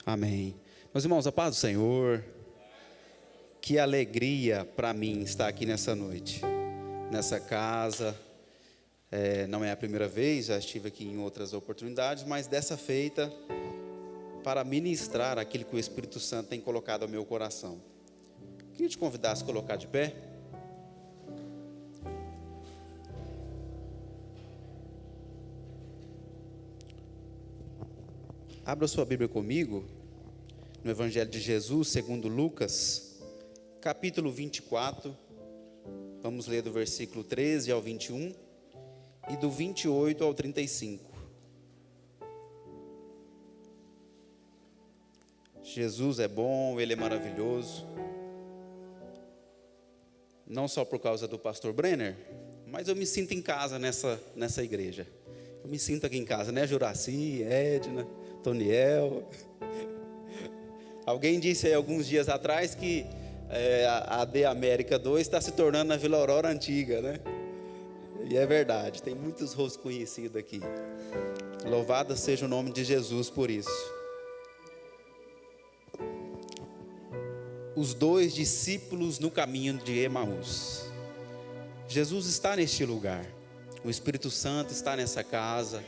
Amém. Meus irmãos, a paz do Senhor. Que alegria para mim estar aqui nessa noite, nessa casa. Não é a primeira vez, já estive aqui em outras oportunidades, mas dessa feita, para ministrar aquilo que o Espírito Santo tem colocado ao meu coração. Queria te convidar a se colocar de pé. Abra sua Bíblia comigo, no Evangelho de Jesus, segundo Lucas, capítulo 24, vamos ler do versículo 13 ao 21 e do 28 ao 35. Jesus é bom, Ele é maravilhoso, não só por causa do pastor Brenner, mas eu me sinto em casa nessa igreja. Eu me sinto aqui em casa, né, Juraci, Edna, Toniel. Alguém disse aí alguns dias atrás que a AD América 2 está se tornando a Vila Aurora antiga, né? E é verdade, tem muitos rostos conhecidos aqui. Louvado seja o nome de Jesus por isso. Os dois discípulos no caminho de Emaús. Jesus está neste lugar. O Espírito Santo está nessa casa.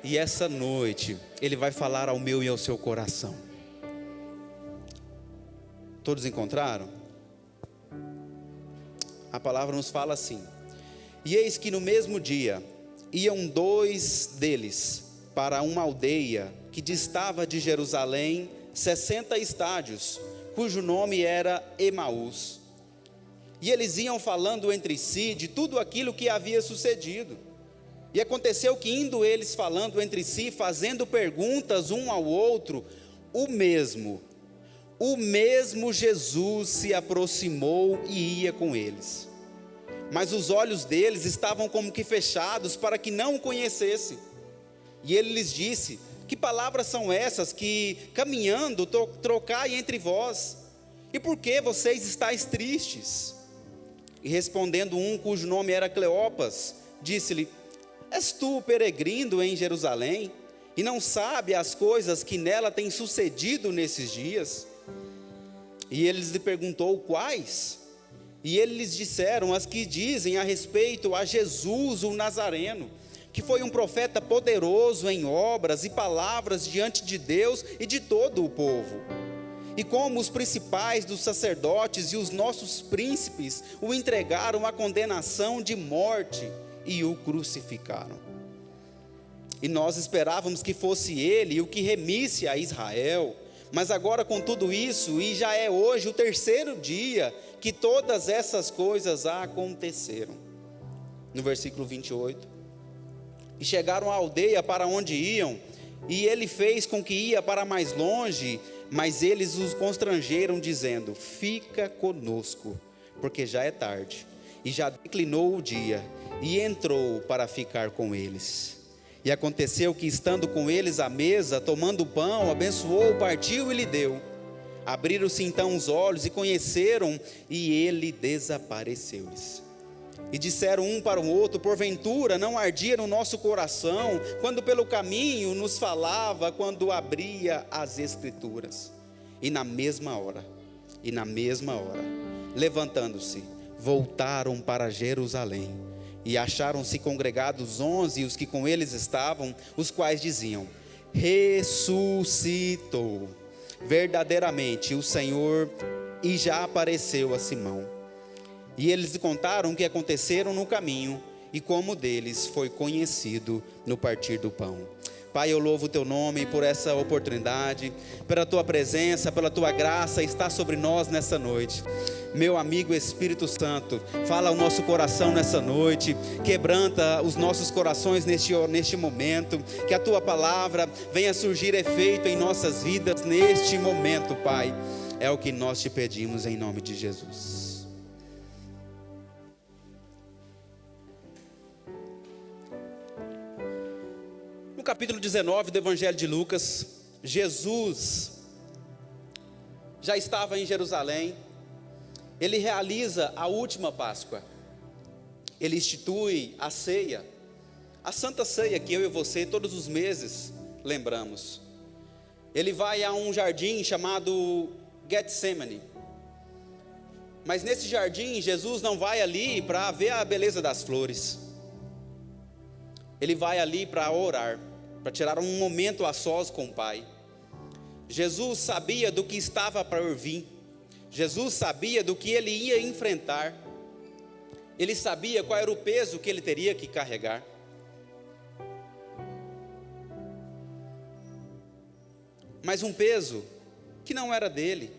E essa noite Ele vai falar ao meu e ao seu coração. Todos encontraram? A palavra nos fala assim: e eis que no mesmo dia iam dois deles para uma aldeia que distava de Jerusalém 60 estádios, cujo nome era Emaús. E eles iam falando entre si de tudo aquilo que havia sucedido. E aconteceu que, indo eles falando entre si, fazendo perguntas um ao outro, o mesmo Jesus se aproximou e ia com eles. Mas os olhos deles estavam como que fechados, para que não o conhecessem. E ele lhes disse: que palavras são essas que, caminhando, trocai entre vós? E por que vocês estáis tristes? E respondendo um, cujo nome era Cleopas, disse-lhe: és tu peregrino em Jerusalém, e não sabe as coisas que nela têm sucedido nesses dias? E ele lhe perguntou: quais? E eles lhes disseram as que dizem a respeito a Jesus o Nazareno, que foi um profeta poderoso em obras e palavras diante de Deus e de todo o povo. E como os principais dos sacerdotes e os nossos príncipes o entregaram à condenação de morte e o crucificaram. E nós esperávamos que fosse ele o que remisse a Israel. Mas agora, com tudo isso, e já é hoje o terceiro dia que todas essas coisas aconteceram. No versículo 28. E chegaram à aldeia para onde iam, e ele fez com que ia para mais longe, mas eles os constrangeram, dizendo: fica conosco, porque já é tarde, e já declinou o dia. E entrou para ficar com eles. E aconteceu que, estando com eles à mesa, tomando o pão, abençoou, partiu e lhe deu. Abriram-se então os olhos e conheceram, e ele desapareceu-lhes. E disseram um para o outro: porventura não ardia no nosso coração, quando pelo caminho nos falava, quando abria as Escrituras? E na mesma hora, levantando-se, voltaram para Jerusalém. E acharam-se congregados 11, os que com eles estavam, os quais diziam: ressuscitou verdadeiramente o Senhor, e já apareceu a Simão. E eles lhe contaram o que aconteceram no caminho, e como deles foi conhecido no partir do pão. Pai, eu louvo o teu nome por essa oportunidade, pela tua presença, pela tua graça está sobre nós nessa noite. Meu amigo Espírito Santo, fala ao nosso coração nessa noite, quebranta os nossos corações neste momento, que a tua palavra venha surgir efeito em nossas vidas neste momento, Pai. É o que nós te pedimos em nome de Jesus. No capítulo 19 do Evangelho de Lucas, Jesus já estava em Jerusalém. Ele realiza a última Páscoa. Ele institui a ceia, a Santa Ceia que eu e você todos os meses lembramos. ele vai a um jardim chamado Getsemane. Mas nesse jardim, Jesus não vai ali para ver a beleza das flores. Ele vai ali para orar, para tirar um momento a sós com o Pai. Jesus sabia do que estava para vir. Jesus sabia do que ele ia enfrentar. Ele sabia qual era o peso que ele teria que carregar. Mas um peso que não era dele.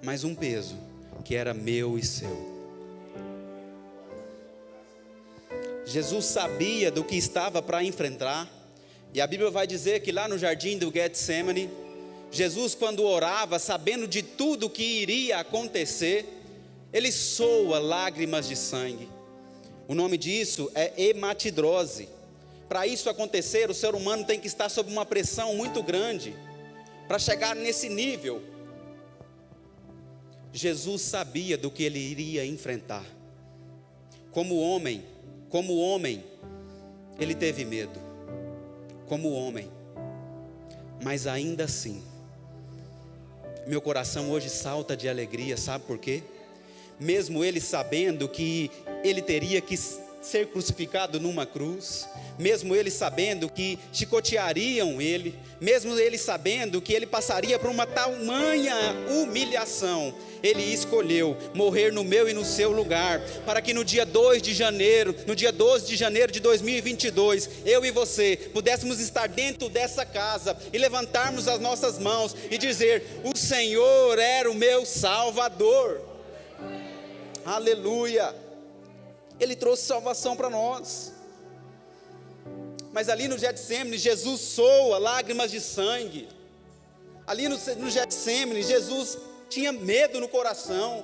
Mas um peso que era meu e seu. Jesus sabia do que estava para enfrentar. E a Bíblia vai dizer que lá no jardim do Getsemane, Jesus, quando orava, sabendo de tudo que iria acontecer, ele soa lágrimas de sangue. O nome disso é hematidrose. Para isso acontecer, o ser humano tem que estar sob uma pressão muito grande para chegar nesse nível. Jesus sabia do que ele iria enfrentar. Como homem, ele teve medo. Como homem. Mas ainda assim, meu coração hoje salta de alegria, sabe por quê? Mesmo ele sabendo que ele teria que ser crucificado numa cruz, mesmo ele sabendo que chicoteariam ele, mesmo ele sabendo que ele passaria por uma tamanha humilhação, ele escolheu morrer no meu e no seu lugar, para que no dia 12 de janeiro de 2022, eu e você pudéssemos estar dentro dessa casa e levantarmos as nossas mãos e dizer: o Senhor era o meu Salvador. Aleluia. Ele trouxe salvação para nós. Mas ali no Getsemane, Jesus soa lágrimas de sangue. Ali no Getsemane, Jesus tinha medo no coração,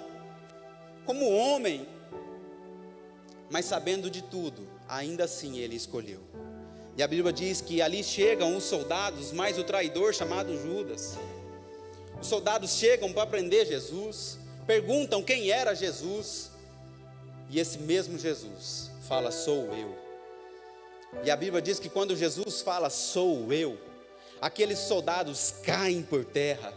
como homem. Mas sabendo de tudo, ainda assim ele escolheu. E a Bíblia diz que ali chegam os soldados, mais o traidor chamado Judas. Os soldados chegam para prender Jesus, perguntam quem era Jesus. E esse mesmo Jesus fala: sou eu. E a Bíblia diz que quando Jesus fala: sou eu, aqueles soldados caem por terra.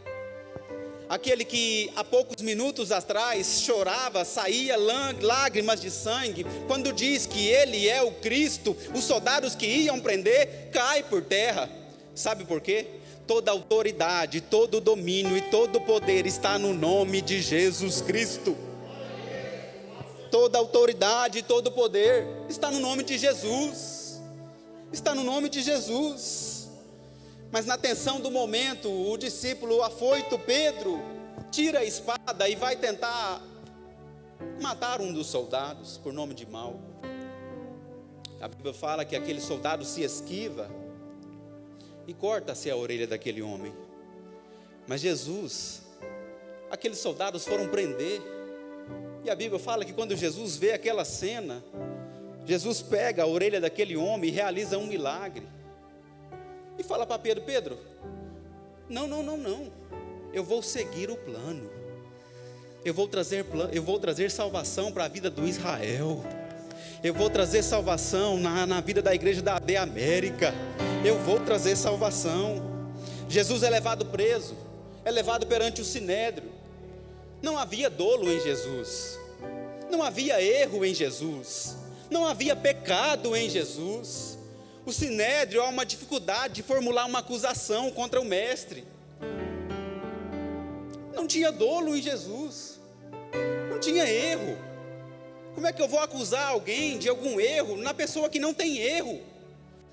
Aquele que há poucos minutos atrás chorava, saía lágrimas de sangue, quando diz que ele é o Cristo, os soldados que iam prender caem por terra. Sabe por quê? Toda autoridade, todo domínio e todo poder está no nome de Jesus Cristo. Toda autoridade, todo poder está no nome de Jesus. Está no nome de Jesus. Mas na tensão do momento, o discípulo afoito Pedro tira a espada e vai tentar matar um dos soldados por nome de Malco. A Bíblia fala que aquele soldado se esquiva e corta-se a orelha daquele homem. Mas Jesus, aqueles soldados foram prender. E a Bíblia fala que quando Jesus vê aquela cena, Jesus pega a orelha daquele homem e realiza um milagre. E fala para Pedro: Pedro, não, eu vou seguir o plano. Eu vou trazer salvação para a vida do Israel. Eu vou trazer salvação na vida da igreja da AD América. Eu vou trazer salvação. Jesus é levado preso, é levado perante o Sinédrio. Não havia dolo em Jesus, não havia erro em Jesus, não havia pecado em Jesus. O Sinédrio há uma dificuldade de formular uma acusação contra o mestre. Não tinha dolo em Jesus, não tinha erro. Como é que eu vou acusar alguém de algum erro na pessoa que não tem erro,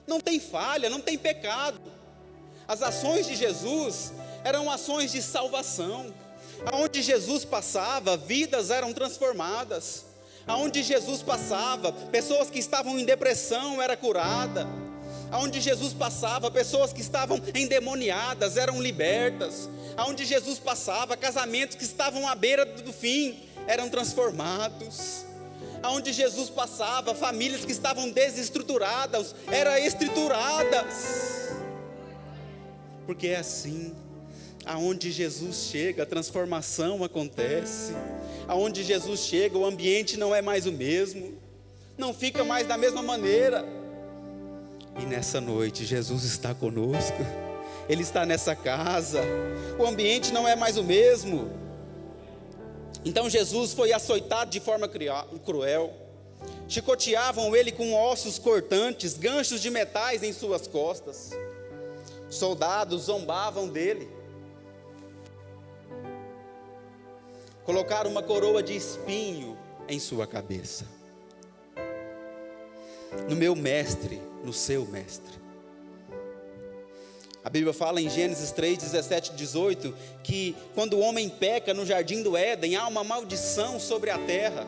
não tem falha, não tem pecado? As ações de Jesus eram ações de salvação. Aonde Jesus passava, vidas eram transformadas. Aonde Jesus passava, pessoas que estavam em depressão eram curadas. Aonde Jesus passava, pessoas que estavam endemoniadas eram libertas. Aonde Jesus passava, casamentos que estavam à beira do fim eram transformados. Aonde Jesus passava, famílias que estavam desestruturadas eram estruturadas. Porque é assim. Aonde Jesus chega, a transformação acontece. Aonde Jesus chega, o ambiente não é mais o mesmo, não fica mais da mesma maneira. E nessa noite, Jesus está conosco, Ele está nessa casa, o ambiente não é mais o mesmo. Então Jesus foi açoitado de forma cruel, chicoteavam Ele com ossos cortantes, ganchos de metais em suas costas, soldados zombavam dele, colocaram uma coroa de espinho em sua cabeça. No meu mestre, no seu mestre. A Bíblia fala em Gênesis 3, 17 e 18, que quando o homem peca no jardim do Éden, há uma maldição sobre a terra.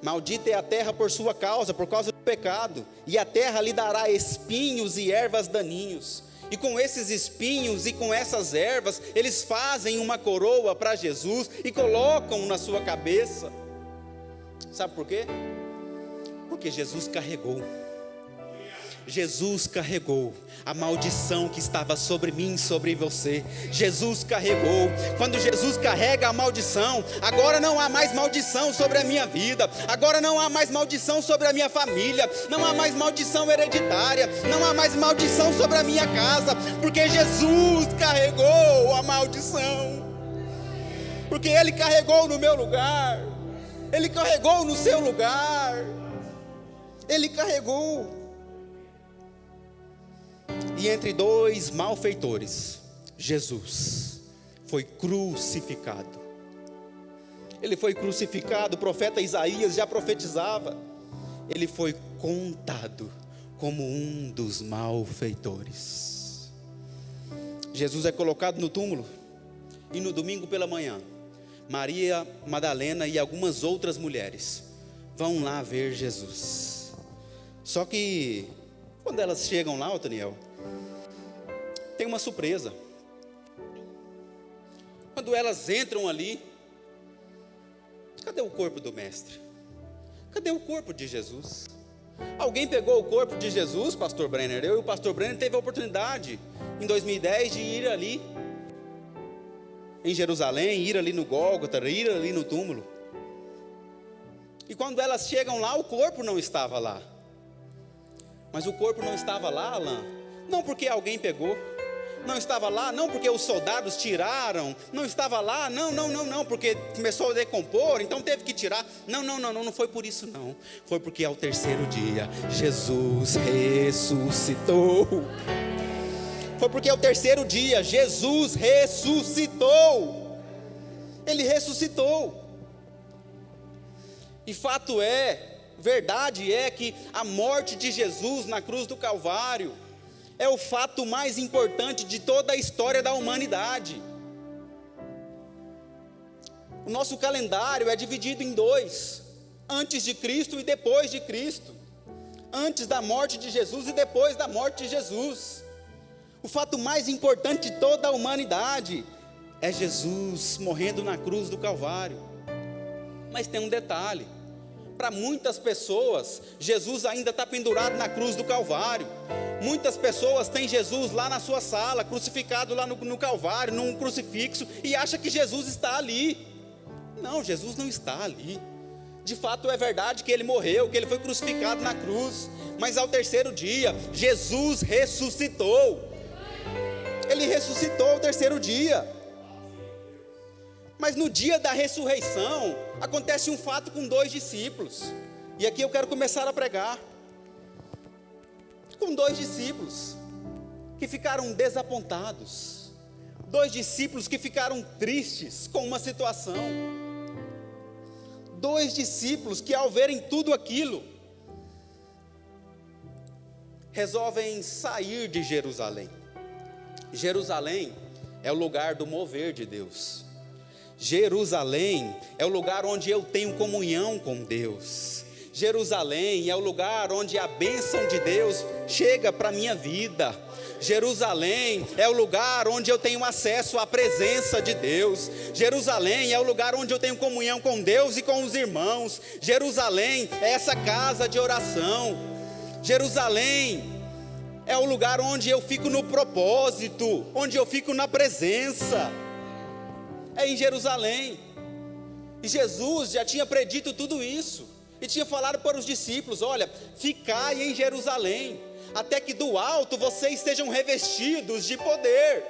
Maldita é a terra por sua causa, por causa do pecado, e a terra lhe dará espinhos e ervas daninhos. E com esses espinhos e com essas ervas, eles fazem uma coroa para Jesus e colocam na sua cabeça. Sabe por quê? Porque Jesus carregou a maldição que estava sobre mim, sobre você. Jesus carregou. Quando Jesus carrega a maldição, agora não há mais maldição sobre a minha vida, agora não há mais maldição sobre a minha família, não há mais maldição hereditária, não há mais maldição sobre a minha casa, porque Jesus carregou a maldição, porque Ele carregou no meu lugar, Ele carregou no seu lugar, Ele carregou. E entre dois malfeitores, Jesus foi crucificado. Ele foi crucificado, o profeta Isaías já profetizava. Ele foi contado como um dos malfeitores. Jesus é colocado no túmulo, e no domingo pela manhã, Maria Madalena e algumas outras mulheres vão lá ver Jesus. Só que quando elas chegam lá, Otaniel, tem uma surpresa. Quando elas entram ali, cadê o corpo do mestre? Cadê o corpo de Jesus? Alguém pegou o corpo de Jesus, pastor Brenner? Eu e o pastor Brenner teve a oportunidade em 2010 de ir ali em Jerusalém, ir ali no Gólgota, ir ali no túmulo. E quando elas chegam lá, o corpo não estava lá. Mas o corpo não estava lá, Alain, não porque alguém pegou, não estava lá, não porque os soldados tiraram, não estava lá, não, porque começou a decompor, então teve que tirar, não foi por isso não, foi porque ao terceiro dia, Jesus ressuscitou, foi porque ao terceiro dia, Jesus ressuscitou, Ele ressuscitou, e fato é, verdade é que a morte de Jesus na cruz do Calvário é o fato mais importante de toda a história da humanidade. O nosso calendário é dividido em dois: antes de Cristo e depois de Cristo, antes da morte de Jesus e depois da morte de Jesus. O fato mais importante de toda a humanidade é Jesus morrendo na cruz do Calvário. Mas tem um detalhe: para muitas pessoas, Jesus ainda está pendurado na cruz do Calvário. Muitas pessoas têm Jesus lá na sua sala, crucificado lá no Calvário, num crucifixo, e acha que Jesus está ali. Não, Jesus não está ali. De fato é verdade que Ele morreu, que Ele foi crucificado na cruz, mas ao terceiro dia, Jesus ressuscitou. Ele ressuscitou ao terceiro dia. Mas no dia da ressurreição, acontece um fato com dois discípulos. E aqui eu quero começar a pregar. Com dois discípulos que ficaram desapontados. Dois discípulos que ficaram tristes com uma situação. Dois discípulos que, ao verem tudo aquilo, resolvem sair de Jerusalém. Jerusalém é o lugar do mover de Deus. Jerusalém é o lugar onde eu tenho comunhão com Deus. Jerusalém é o lugar onde a bênção de Deus chega para a minha vida. Jerusalém é o lugar onde eu tenho acesso à presença de Deus. Jerusalém é o lugar onde eu tenho comunhão com Deus e com os irmãos. Jerusalém é essa casa de oração. Jerusalém é o lugar onde eu fico no propósito, onde eu fico na presença. É em Jerusalém. E Jesus já tinha predito tudo isso, e tinha falado para os discípulos: olha, ficai em Jerusalém, até que do alto vocês sejam revestidos de poder.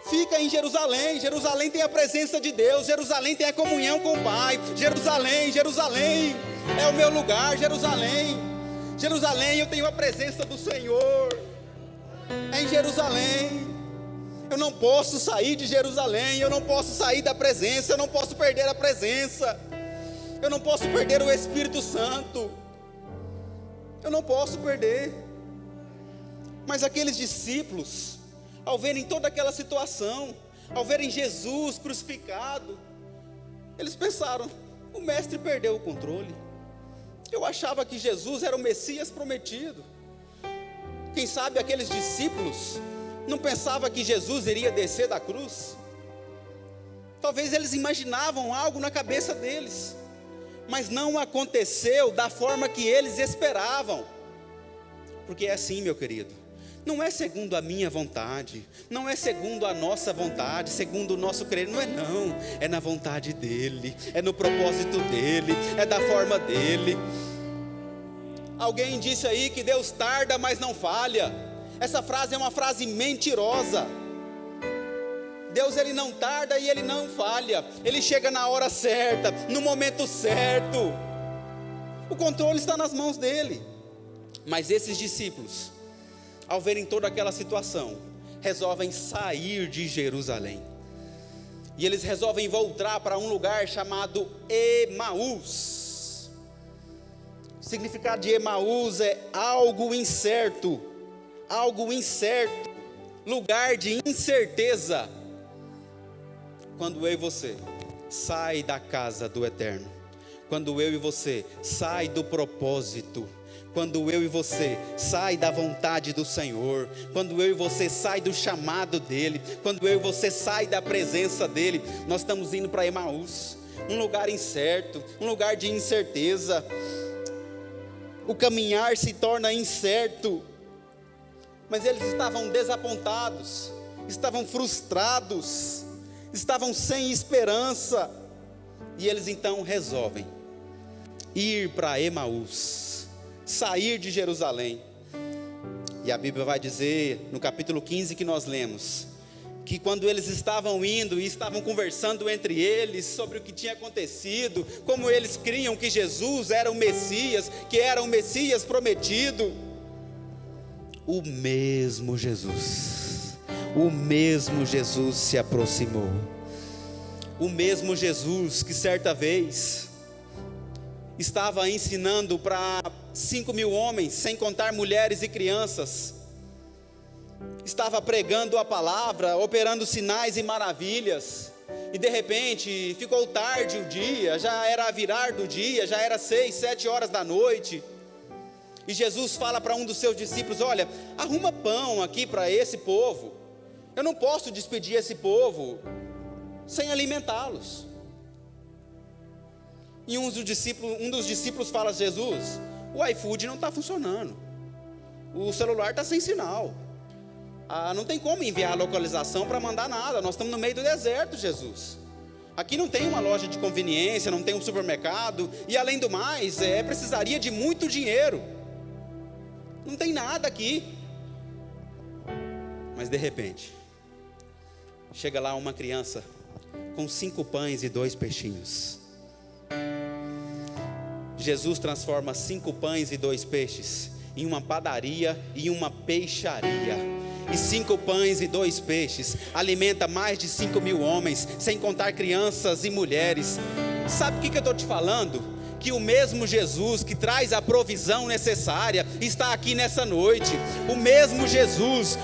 Fica em Jerusalém. Jerusalém tem a presença de Deus, Jerusalém tem a comunhão com o Pai. Jerusalém, Jerusalém é o meu lugar. Jerusalém, Jerusalém, eu tenho a presença do Senhor. É em Jerusalém. Eu não posso sair de Jerusalém, eu não posso sair da presença, eu não posso perder a presença, eu não posso perder o Espírito Santo, eu não posso perder. Mas aqueles discípulos, ao verem toda aquela situação, ao verem Jesus crucificado, eles pensaram: o mestre perdeu o controle. Eu achava que Jesus era o Messias prometido. Quem sabe aqueles discípulos não pensavam que Jesus iria descer da cruz? Talvez eles imaginavam algo na cabeça deles, mas não aconteceu da forma que eles esperavam. Porque é assim, meu querido, não é segundo a minha vontade, não é segundo a nossa vontade, segundo o nosso querer, não, é na vontade dele, é no propósito dele, é da forma dele. Alguém disse aí que Deus tarda, mas não falha. Essa frase é uma frase mentirosa. Deus, ele não tarda e ele não falha. Ele chega na hora certa, no momento certo. O controle está nas mãos dele. Mas esses discípulos, ao verem toda aquela situação, resolvem sair de Jerusalém. E eles resolvem voltar para um lugar chamado Emaús. O significado de Emaús é algo incerto, lugar de incerteza. Quando eu e você sai da casa do eterno, quando eu e você sai do propósito, quando eu e você sai da vontade do Senhor, quando eu e você sai do chamado dele, quando eu e você sai da presença dele, nós estamos indo para Emaús, um lugar incerto, um lugar de incerteza. O caminhar se torna incerto. Mas eles estavam desapontados, estavam frustrados, estavam sem esperança. E eles então resolvem ir para Emaús, sair de Jerusalém. E a Bíblia vai dizer, no capítulo 15 que nós lemos, que quando eles estavam indo e estavam conversando entre eles sobre o que tinha acontecido, como eles criam que Jesus era o Messias, que era o Messias prometido, o mesmo Jesus se aproximou. O mesmo Jesus que certa vez estava ensinando para 5.000 homens, sem contar mulheres e crianças, estava pregando a palavra, operando sinais e maravilhas, e de repente ficou tarde o dia, já era a virar do dia, já era 6, 7 horas da noite, e Jesus fala para um dos seus discípulos: olha, arruma pão aqui para esse povo, eu não posso despedir esse povo sem alimentá-los. E um dos discípulos fala a Jesus: o iFood não está funcionando, o celular está sem sinal, não tem como enviar a localização para mandar nada, nós estamos no meio do deserto, Jesus. Aqui não tem uma loja de conveniência, não tem um supermercado, e além do mais, precisaria de muito dinheiro, não tem nada aqui. Mas de repente, chega lá uma criança com 5 pães e 2 peixinhos. Jesus transforma 5 pães e 2 peixes em uma padaria e uma peixaria. E 5 pães e 2 peixes alimenta mais de 5.000 homens, sem contar crianças e mulheres. Sabe o que eu estou te falando? Que o mesmo Jesus que traz a provisão necessária está aqui nessa noite. O mesmo Jesus.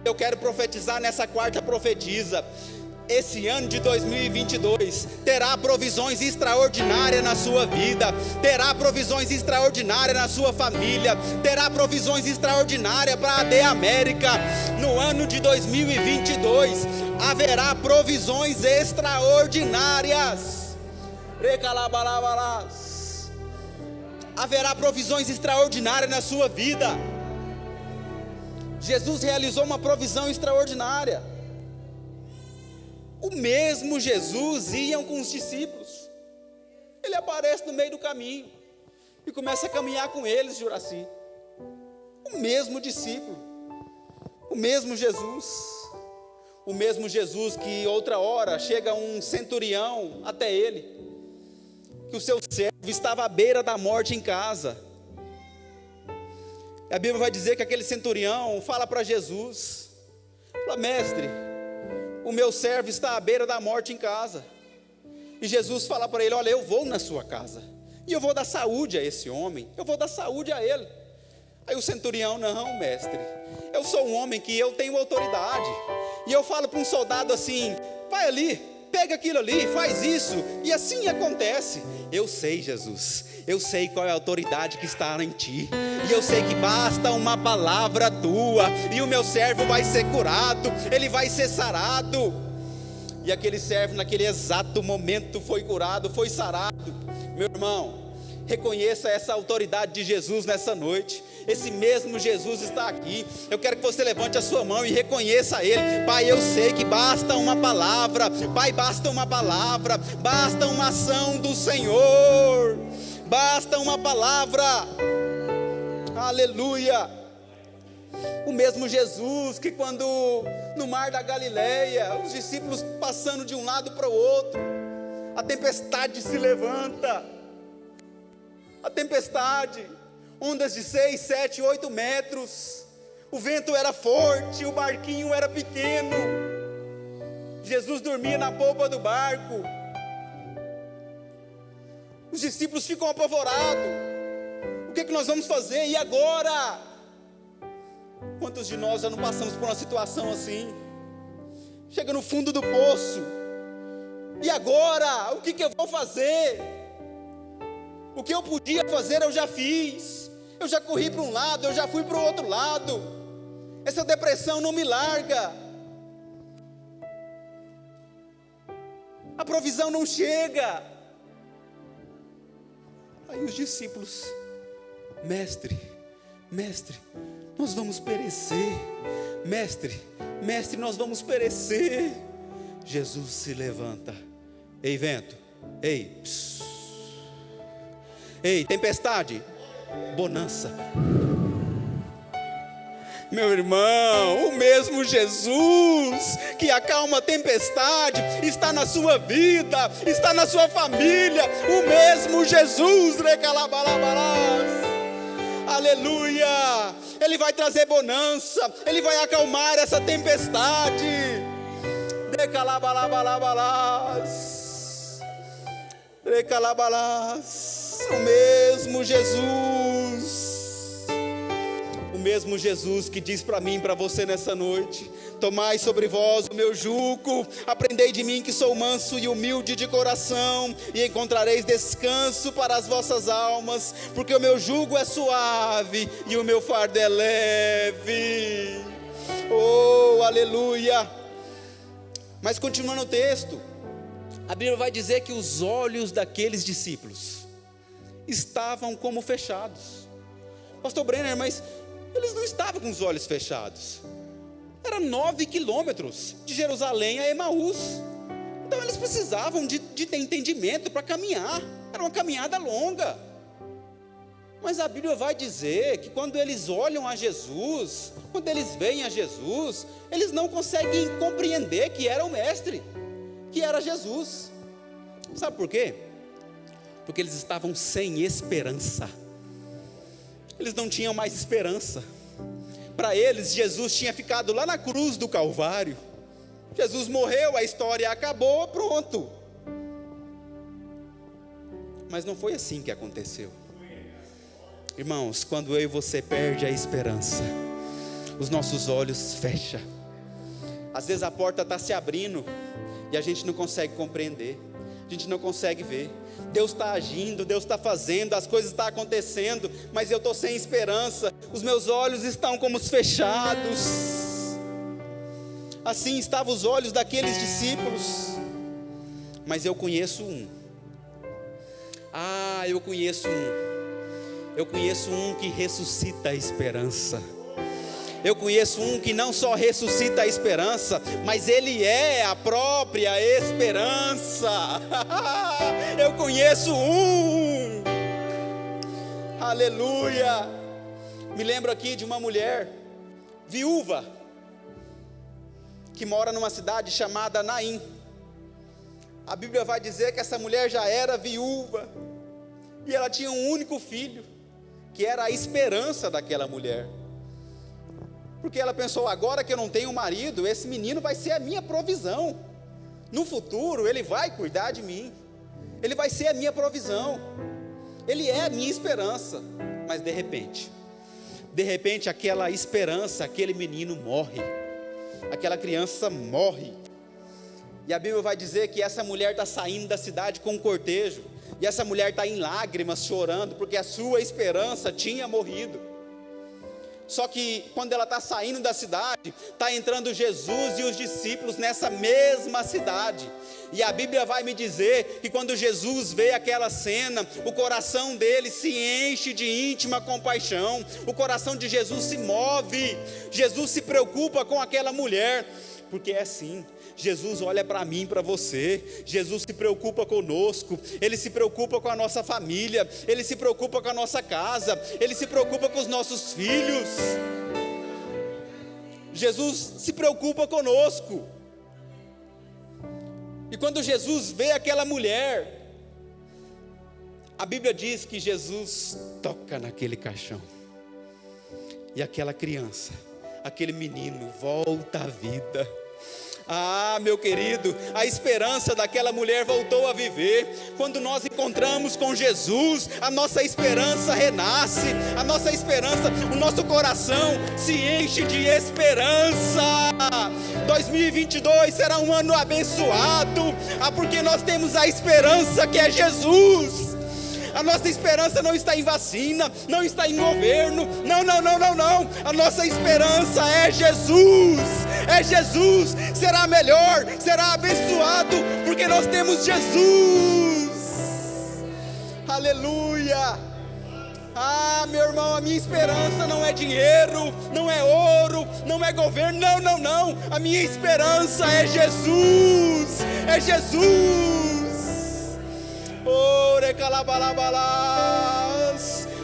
Eu quero profetizar nessa quarta profetisa. Esse ano de 2022 terá provisões extraordinárias na sua vida, terá provisões extraordinárias na sua família, terá provisões extraordinárias para a AD América. No ano de 2022 haverá provisões extraordinárias. Haverá provisões extraordinárias na sua vida. Jesus realizou uma provisão extraordinária. O mesmo Jesus ia com os discípulos. Ele aparece no meio do caminho e começa a caminhar com eles, Juraci. O mesmo discípulo, o mesmo Jesus que outra hora chega um centurião até ele, que o seu servo estava à beira da morte em casa. A Bíblia vai dizer que aquele centurião fala para Jesus, fala: mestre, o meu servo está à beira da morte em casa. E Jesus fala para ele: olha, eu vou na sua casa, e eu vou dar saúde a esse homem, eu vou dar saúde a ele. Aí o centurião: não, mestre, eu sou um homem que eu tenho autoridade, e eu falo para um soldado assim: vai ali, pega aquilo ali, faz isso, e assim acontece. Eu sei, Jesus, eu sei qual é a autoridade que está em ti, e eu sei que basta uma palavra tua, e o meu servo vai ser curado, ele vai ser sarado. E aquele servo naquele exato momento foi curado, foi sarado. Meu irmão, reconheça essa autoridade de Jesus nessa noite. Esse mesmo Jesus está aqui. Eu quero que você levante a sua mão e reconheça Ele. Pai, eu sei que basta uma palavra. Pai, basta uma palavra. Basta uma ação do Senhor. Basta uma palavra. Aleluia. O mesmo Jesus que quando no mar da Galileia, os discípulos passando de um lado para o outro, a tempestade se levanta. A tempestade, ondas de 6, 7, 8 metros, o vento era forte, o barquinho era pequeno, Jesus dormia na polpa do barco, os discípulos ficam apavorados: o que é que nós vamos fazer? E agora? Quantos de nós já não passamos por uma situação assim? Chega no fundo do poço, e agora? O que eu vou fazer? O que eu podia fazer eu já fiz, eu já corri para um lado, eu já fui para o outro lado, essa depressão não me larga, a provisão não chega. Aí os discípulos: mestre, nós vamos perecer, mestre, nós vamos perecer. Jesus se levanta: ei vento, ei, ei, tempestade, bonança. Meu irmão, o mesmo Jesus que acalma a tempestade está na sua vida, está na sua família. O mesmo Jesus, recalabalabalás. Aleluia. Ele vai trazer bonança, Ele vai acalmar essa tempestade. Recalabalabalás. Recalabalás. O mesmo Jesus que diz para mim e para você nessa noite: tomai sobre vós o meu jugo, aprendei de mim que sou manso e humilde de coração, e encontrareis descanso para as vossas almas, porque o meu jugo é suave e o meu fardo é leve. Oh, aleluia. Mas continuando o texto, a Bíblia vai dizer que os olhos daqueles discípulos estavam como fechados. Pastor Brenner, mas eles não estavam com os olhos fechados. Era 9 quilômetros de Jerusalém a Emaús. Então eles precisavam de ter entendimento para caminhar. Era uma caminhada longa. Mas a Bíblia vai dizer que quando eles olham a Jesus, quando eles veem a Jesus, eles não conseguem compreender que era o Mestre, que era Jesus. Sabe por quê? Porque eles estavam sem esperança. Eles não tinham mais esperança. Para eles, Jesus tinha ficado lá na cruz do Calvário. Jesus morreu, a história acabou, pronto. Mas não foi assim que aconteceu. Irmãos, quando eu e você perde a esperança, os nossos olhos fecham. Às vezes a porta está se abrindo e a gente não consegue compreender, a gente não consegue ver. Deus está agindo, Deus está fazendo, as coisas estão acontecendo, mas eu estou sem esperança, os meus olhos estão como fechados. Assim estavam os olhos daqueles discípulos. Mas eu conheço um. Eu conheço um que ressuscita a esperança. Eu conheço um que não só ressuscita a esperança, mas Ele é a própria esperança. Eu conheço um. Aleluia. Me lembro aqui de uma mulher viúva que mora numa cidade chamada Naim. A Bíblia vai dizer que essa mulher já era viúva e ela tinha um único filho, que era a esperança daquela mulher. Porque ela pensou: agora que eu não tenho marido, esse menino vai ser a minha provisão. No futuro ele vai cuidar de mim, ele vai ser a minha provisão, ele é a minha esperança. Mas de repente aquela esperança, aquele menino morre, aquela criança morre. E a Bíblia vai dizer que essa mulher está saindo da cidade com um cortejo, e essa mulher está em lágrimas, chorando, porque a sua esperança tinha morrido. Só que quando ela está saindo da cidade, está entrando Jesus e os discípulos nessa mesma cidade. E a Bíblia vai me dizer que quando Jesus vê aquela cena, o coração dele se enche de íntima compaixão, o coração de Jesus se move, Jesus se preocupa com aquela mulher, porque é assim. Jesus olha para mim, para você, Jesus se preocupa conosco, Ele se preocupa com a nossa família, Ele se preocupa com a nossa casa, Ele se preocupa com os nossos filhos. Jesus se preocupa conosco. E quando Jesus vê aquela mulher, a Bíblia diz que Jesus toca naquele caixão, e aquela criança, aquele menino volta à vida. Ah, meu querido, a esperança daquela mulher voltou a viver. Quando nós encontramos com Jesus, a nossa esperança renasce, a nossa esperança, o nosso coração se enche de esperança. 2022 será um ano abençoado, porque nós temos a esperança que é Jesus. A nossa esperança não está em vacina, não está em governo, não. A nossa esperança é Jesus, será melhor, será abençoado, porque nós temos Jesus. Aleluia. Ah, meu irmão, a minha esperança não é dinheiro, não é ouro, não é governo, não. A minha esperança é Jesus, é Jesus.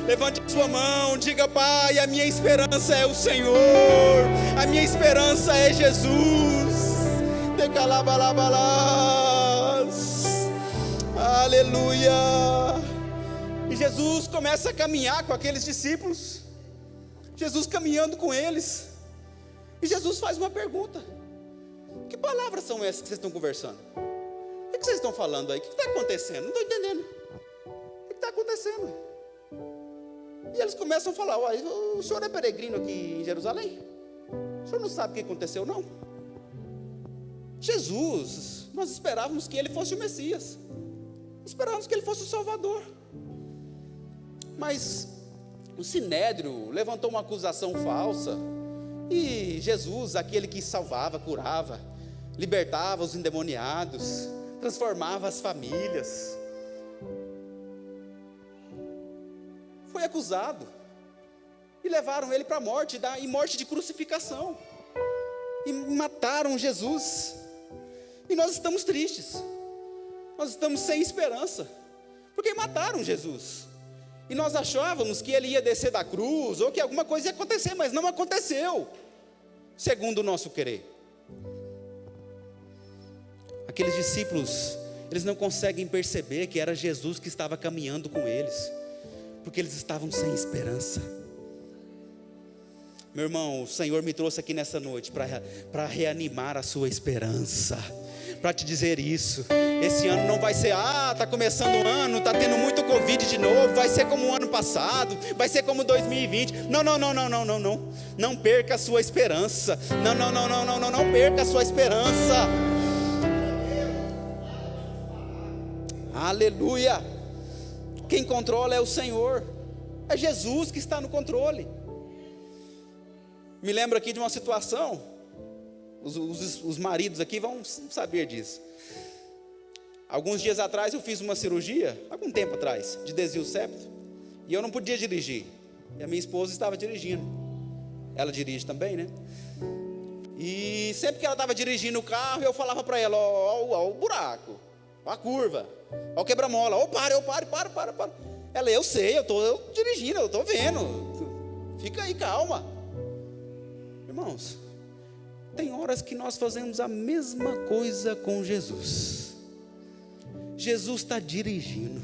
Levante a sua mão, diga: Pai, a minha esperança é o Senhor, a minha esperança é Jesus. Aleluia. E Jesus começa a caminhar com aqueles discípulos, Jesus caminhando com eles, e Jesus faz uma pergunta: que palavras são essas que vocês estão conversando? O que vocês estão falando aí? O que está acontecendo? Não estou entendendo. O que está acontecendo? E eles começam a falar: o senhor é peregrino aqui em Jerusalém? O senhor não sabe o que aconteceu, não? Jesus, nós esperávamos que Ele fosse o Messias, esperávamos que Ele fosse o Salvador, mas o Sinédrio levantou uma acusação falsa, e Jesus, aquele que salvava, curava, libertava os endemoniados, transformava as famílias, foi acusado, e levaram ele para a morte, e morte de crucificação, e mataram Jesus. E nós estamos tristes, nós estamos sem esperança, porque mataram Jesus, e nós achávamos que Ele ia descer da cruz, ou que alguma coisa ia acontecer, mas não aconteceu, segundo o nosso querer. Aqueles discípulos, eles não conseguem perceber que era Jesus que estava caminhando com eles, porque eles estavam sem esperança. Meu irmão, o Senhor me trouxe aqui nessa noite para reanimar a sua esperança, para te dizer isso. Esse ano não vai ser: está começando o ano, está tendo muito Covid de novo, vai ser como o ano passado, vai ser como 2020. Não perca a sua esperança. Não perca a sua esperança. Aleluia. Quem controla é o Senhor, é Jesus que está no controle. Me lembro aqui de uma situação, os maridos aqui vão saber disso. Alguns dias atrás eu fiz uma cirurgia, algum tempo atrás, de desvio septo, e eu não podia dirigir, e a minha esposa estava dirigindo. ela dirige também, né? E sempre que ela estava dirigindo o carro, eu falava para ela: ó o buraco, ó a curva, ó o quebra-mola, ó, para. Ela: eu sei, eu estou dirigindo, eu estou vendo, fica aí, calma. Irmãos, tem horas que nós fazemos a mesma coisa com Jesus. Jesus está dirigindo,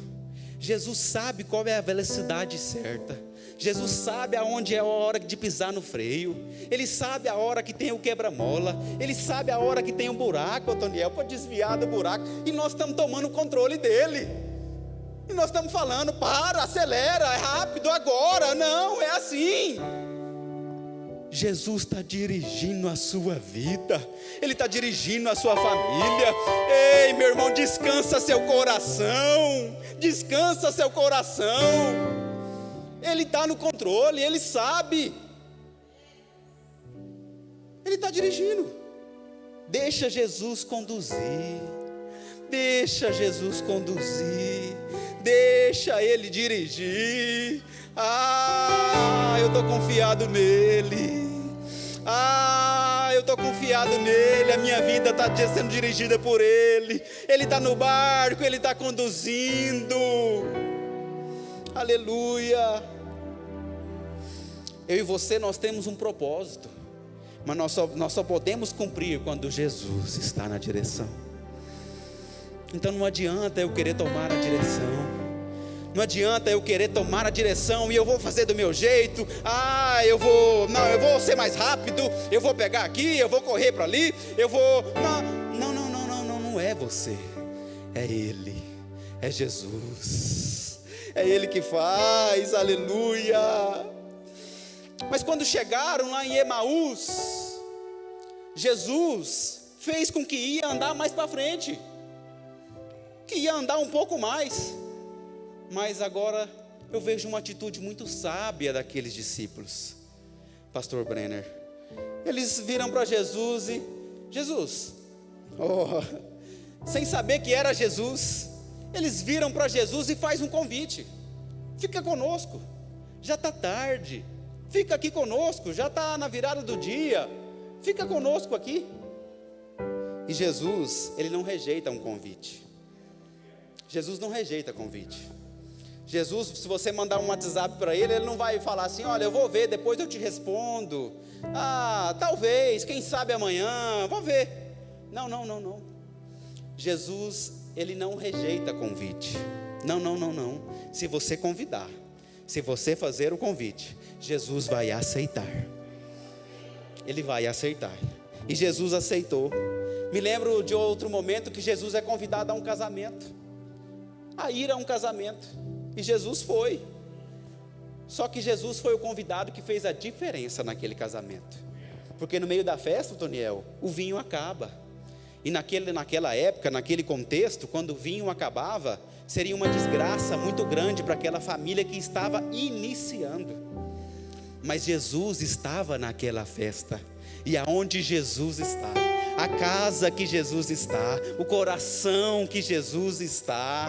Jesus sabe qual é a velocidade certa, Jesus sabe aonde é a hora de pisar no freio, Ele sabe a hora que tem o quebra-mola, Ele sabe a hora que tem um buraco, Otoniel, para desviar do buraco, e nós estamos tomando o controle dele, e nós estamos falando: para, acelera, é rápido agora. Não, é assim. Jesus está dirigindo a sua vida, Ele está dirigindo a sua família. Ei, meu irmão, descansa seu coração, descansa seu coração. Ele está no controle, Ele sabe, Ele está dirigindo. Deixa Jesus conduzir, deixa Jesus conduzir, deixa Ele dirigir. Eu estou confiado nele. Eu estou confiado nele. A minha vida está sendo dirigida por Ele. Ele está no barco, Ele está conduzindo. Aleluia. Eu e você, nós temos um propósito, mas nós só podemos cumprir quando Jesus está na direção. Então não adianta eu querer tomar a direção, não adianta eu querer tomar a direção e eu vou fazer do meu jeito. Eu vou ser mais rápido, eu vou pegar aqui, eu vou correr para ali, não é você, é Ele, é Jesus, é Ele que faz. Aleluia. Mas quando chegaram lá em Emaús, Jesus fez com que ia andar mais para frente, que ia andar um pouco mais. Mas agora eu vejo uma atitude muito sábia daqueles discípulos, pastor Brenner. Eles viram para Jesus e: Jesus, sem saber que era Jesus, eles viram para Jesus e faz um convite: fica conosco, já está tarde, fica aqui conosco, já está na virada do dia, fica conosco aqui. E Jesus, Ele não rejeita um convite. Jesus não rejeita convite. Jesus, se você mandar um WhatsApp para Ele, Ele não vai falar assim: olha, eu vou ver, depois eu te respondo. Talvez, quem sabe amanhã, vou ver. Não. Jesus, Ele não rejeita convite. Não. Se você convidar, se você fazer o convite, Jesus vai aceitar. Ele vai aceitar. E Jesus aceitou. Me lembro de outro momento que Jesus é convidado a um casamento, a ir a um casamento. E Jesus foi. Só que Jesus foi o convidado que fez a diferença naquele casamento. Porque no meio da festa, Toniel, o vinho acaba. E naquela época, naquele contexto, quando o vinho acabava, seria uma desgraça muito grande para aquela família que estava iniciando. Mas Jesus estava naquela festa. E aonde Jesus está, a casa que Jesus está, o coração que Jesus está.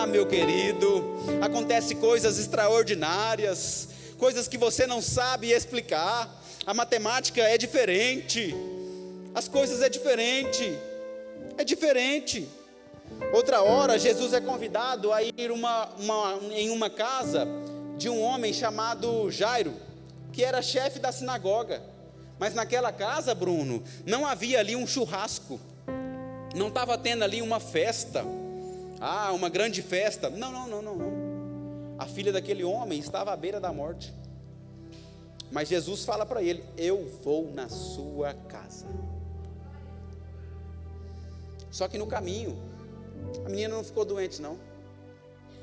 Meu querido, acontece coisas extraordinárias, coisas que você não sabe explicar. A matemática é diferente, as coisas é diferente. Outra hora, Jesus é convidado a ir em uma casa de um homem chamado Jairo, que era chefe da sinagoga. Mas naquela casa, Bruno, não havia ali um churrasco, não estava tendo ali uma festa, uma grande festa. Não. A filha daquele homem estava à beira da morte. Mas Jesus fala para ele: eu vou na sua casa. Só que no caminho, a menina não ficou doente, não.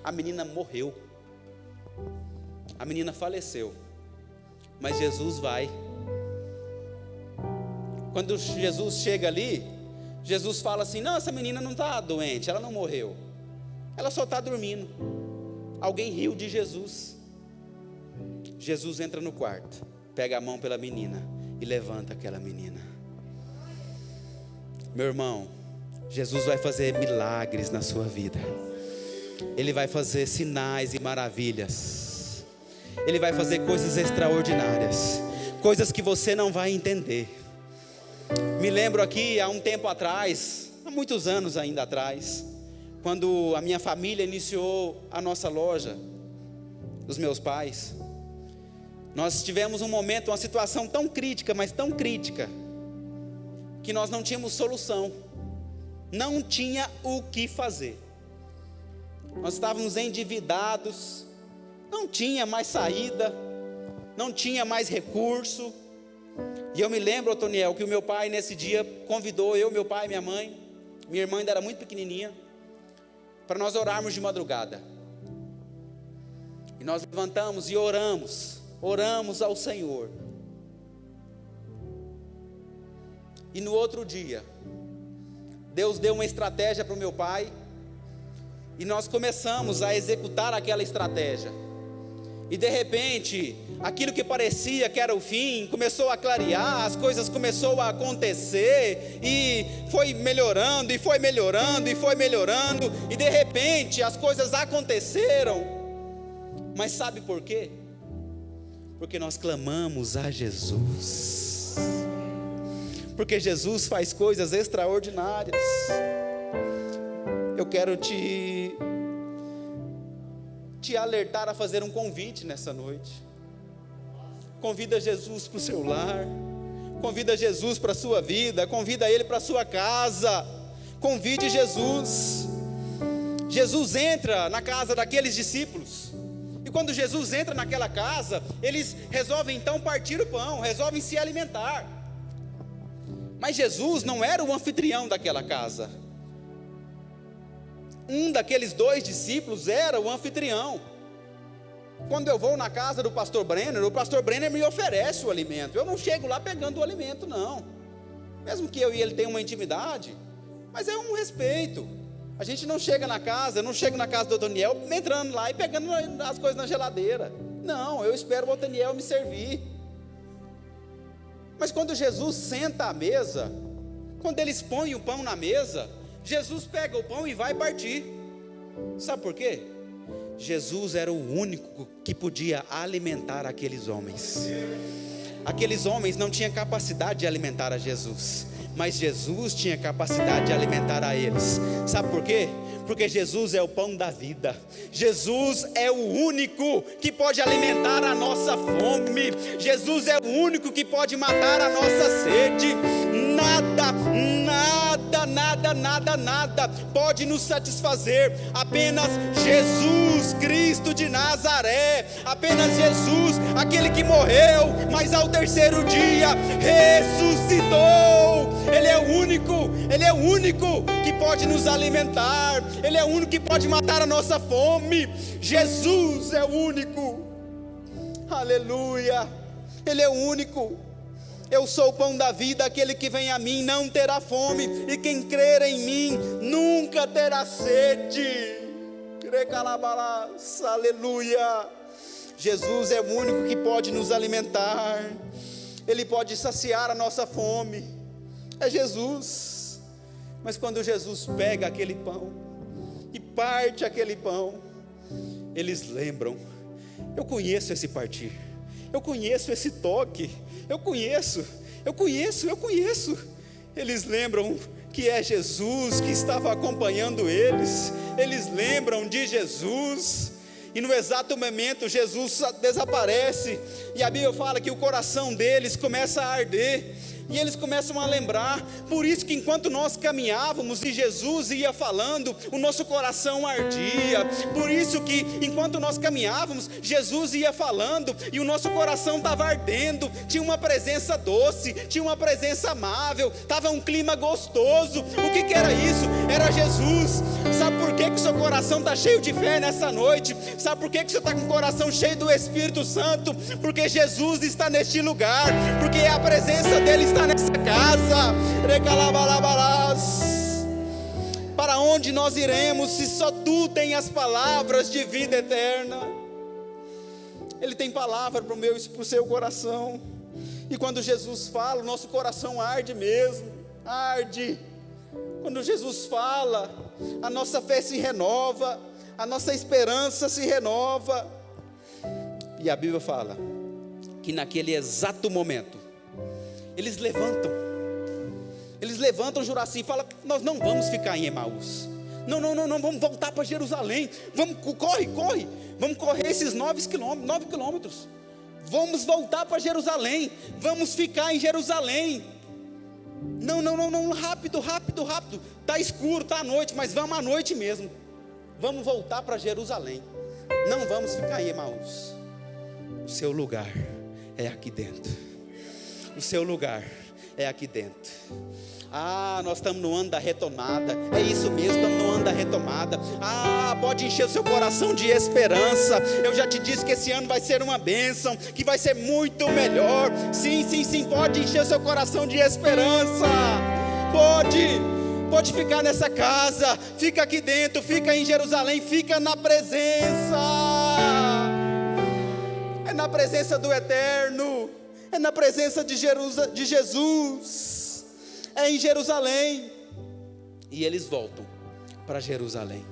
A menina morreu. A menina faleceu. Mas Jesus vai. Quando Jesus chega ali, Jesus fala assim: não, essa menina não está doente, ela não morreu, ela só está dormindo. Alguém riu de Jesus. Jesus entra no quarto, pega a mão pela menina e levanta aquela menina. Meu irmão, Jesus vai fazer milagres na sua vida. Ele vai fazer sinais e maravilhas. Ele vai fazer coisas extraordinárias. coisas que você não vai entender. Me lembro aqui, há um tempo atrás, há muitos anos ainda atrás, quando a minha família iniciou a nossa loja, dos meus pais, nós tivemos um momento, uma situação tão crítica, mas tão crítica, que nós não tínhamos solução, não tinha o que fazer. Nós estávamos endividados, não tinha mais saída, não tinha mais recurso. E eu me lembro, Otoniel, que o meu pai nesse dia convidou eu, meu pai e minha mãe, minha irmã ainda era muito pequenininha, para nós orarmos de madrugada. E nós levantamos e oramos ao Senhor. E no outro dia, Deus deu uma estratégia para o meu pai, e nós começamos a executar aquela estratégia. E de repente, aquilo que parecia que era o fim, começou a clarear, as coisas começaram a acontecer, e foi melhorando, e foi melhorando, e foi melhorando, e de repente as coisas aconteceram. Mas sabe por quê? Porque nós clamamos a Jesus, porque Jesus faz coisas extraordinárias. Eu quero te alertar a fazer um convite nessa noite. Convida Jesus para o seu lar, convida Jesus para a sua vida, convida Ele para a sua casa, convide Jesus. Jesus entra na casa daqueles discípulos, e quando Jesus entra naquela casa, eles resolvem então partir o pão, resolvem se alimentar. Mas Jesus não era o anfitrião daquela casa. Um daqueles dois discípulos era o anfitrião. Quando eu vou na casa do pastor Brenner, o pastor Brenner me oferece o alimento. Eu não chego lá pegando o alimento, não. Mesmo que eu e ele tenham uma intimidade, mas é um respeito. A gente não chega na casa, eu não chego na casa do Otoniel entrando lá e pegando as coisas na geladeira. Não, eu espero o Otoniel me servir. Mas quando Jesus senta à mesa, quando eles põem o pão na mesa, Jesus pega o pão e vai partir. Sabe por quê? Jesus era o único que podia alimentar aqueles homens. Aqueles homens não tinham capacidade de alimentar a Jesus, mas Jesus tinha capacidade de alimentar a eles. Sabe por quê? Porque Jesus é o pão da vida. Jesus é o único que pode alimentar a nossa fome. Jesus é o único que pode matar a nossa sede. Nada pode nos satisfazer. Apenas Jesus Cristo de Nazaré. Apenas Jesus, aquele que morreu, mas ao terceiro dia ressuscitou. Ele é o único que pode nos alimentar. Ele é o único que pode matar a nossa fome. Jesus é o único. Aleluia. Ele é o único. Eu sou o pão da vida, aquele que vem a mim não terá fome, e quem crer em mim nunca terá sede. Aleluia. Jesus é o único que pode nos alimentar. Ele pode saciar a nossa fome. É Jesus. Mas quando Jesus pega aquele pão e parte aquele pão, eles lembram: eu conheço esse partir, eu conheço esse toque, eu conheço. Eles lembram que é Jesus que estava acompanhando eles. Eles lembram de Jesus. E no exato momento Jesus desaparece, e a Bíblia fala que o coração deles começa a arder, e eles começam a lembrar. Por isso que enquanto nós caminhávamos e Jesus ia falando, o nosso coração ardia. Por isso que enquanto nós caminhávamos, Jesus ia falando e o nosso coração estava ardendo. Tinha uma presença doce, tinha uma presença amável, estava um clima gostoso. O que era isso? Era Jesus. Sabe por que o seu coração está cheio de fé nessa noite? Sabe por que você está com o coração cheio do Espírito Santo? Porque Jesus está neste lugar, porque a presença dele está nessa casa. Para onde nós iremos se só tu tem as palavras de vida eterna? Ele tem palavra para o meu e para o seu coração. E quando Jesus fala, o nosso coração arde mesmo, arde. Quando Jesus fala, a nossa fé se renova, a nossa esperança se renova. E a Bíblia fala que naquele exato momento, eles levantam Juraci e falam: nós não vamos ficar em Emaús, não, vamos voltar para Jerusalém, corre, vamos correr esses 9 quilômetros, vamos voltar para Jerusalém, vamos ficar em Jerusalém. Não, rápido, está escuro, está à noite, mas vamos à noite mesmo, vamos voltar para Jerusalém, não vamos ficar em Emaús. O seu lugar é aqui dentro, o seu lugar é aqui dentro. Nós estamos no ano da retomada, é isso mesmo, estamos no ano da retomada. Pode encher o seu coração de esperança. Eu já te disse que esse ano vai ser uma bênção, que vai ser muito melhor. Sim, pode encher o seu coração de esperança. Pode ficar nessa casa, fica aqui dentro, fica em Jerusalém, fica na presença. É na presença do Eterno, é na presença de Jesus. É em Jerusalém. E eles voltam para Jerusalém,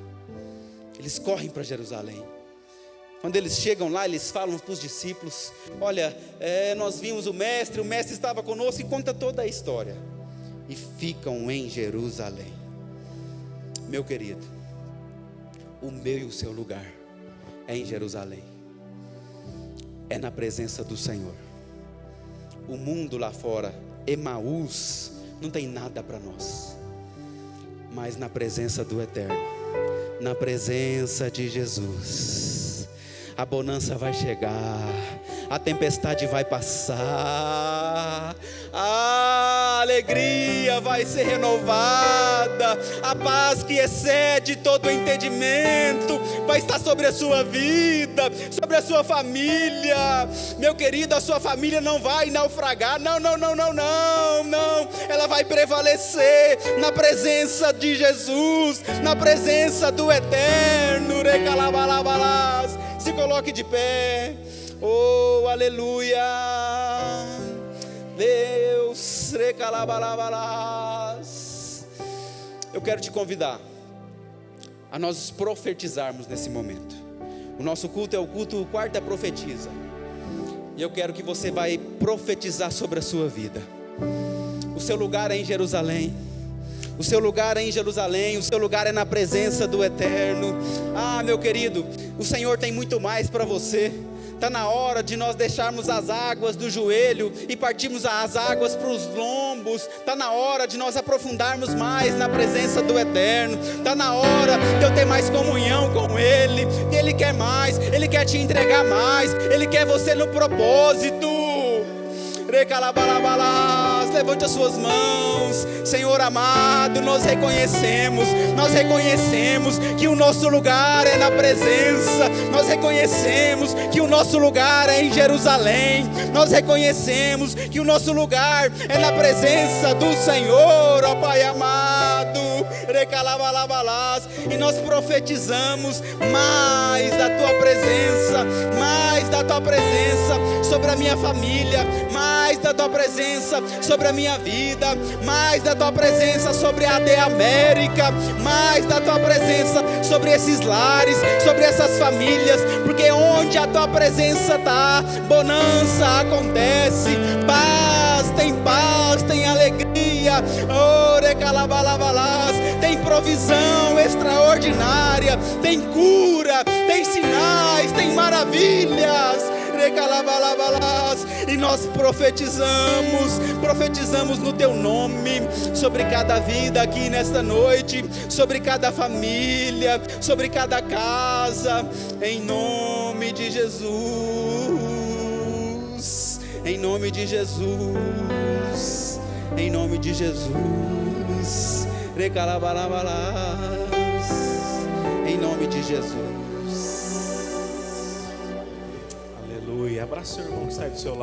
eles correm para Jerusalém. Quando eles chegam lá, eles falam para os discípulos: olha, nós vimos o mestre estava conosco, e conta toda a história. E ficam em Jerusalém. Meu querido, o meu e o seu lugar é em Jerusalém, é na presença do Senhor. O mundo lá fora, Emaús, não tem nada para nós, mas na presença do Eterno, na presença de Jesus, a bonança vai chegar, a tempestade vai passar, a alegria vai ser renovada, a paz que excede todo o entendimento vai estar sobre a sua vida, sobre a sua família. Meu querido, a sua família não vai naufragar, não, ela vai prevalecer na presença de Jesus, na presença do Eterno. Recalabalabalás. Se coloque de pé. Oh, aleluia. Deus, recalabalabalás. Eu quero te convidar a nós profetizarmos nesse momento. O nosso culto é o culto Quarta Profetiza, e eu quero que você vai profetizar sobre a sua vida. O seu lugar é em Jerusalém, o seu lugar é em Jerusalém, o seu lugar é na presença do Eterno. Meu querido, o Senhor tem muito mais para você. Está na hora de nós deixarmos as águas do joelho e partirmos as águas para os lombos. Está na hora de nós aprofundarmos mais na presença do Eterno. Está na hora de eu ter mais comunhão com Ele. Ele quer mais, Ele quer te entregar mais, Ele quer você no propósito. Recalabalabalás. Levante as suas mãos. Senhor amado, nós reconhecemos que o nosso lugar é na presença, nós reconhecemos que o nosso lugar é em Jerusalém, nós reconhecemos que o nosso lugar é na presença do Senhor, ó Pai amado. Recalabalabalás. E nós profetizamos mais da Tua presença, mais da Tua presença sobre a minha família, mais da Tua presença sobre a minha vida, mais da Tua presença sobre a AD América, mais da Tua presença sobre esses lares, sobre essas famílias, porque onde a Tua presença está, bonança acontece, paz, tem alegria, recalabalabalás, tem provisão extraordinária, tem cura, tem sinais, tem maravilhas. E nós profetizamos no Teu nome, sobre cada vida aqui nesta noite, sobre cada família, sobre cada casa, em nome de Jesus, em nome de Jesus, em nome de Jesus, em nome de Jesus. Aleluia. Abraça o seu irmão que está aí do seu lado.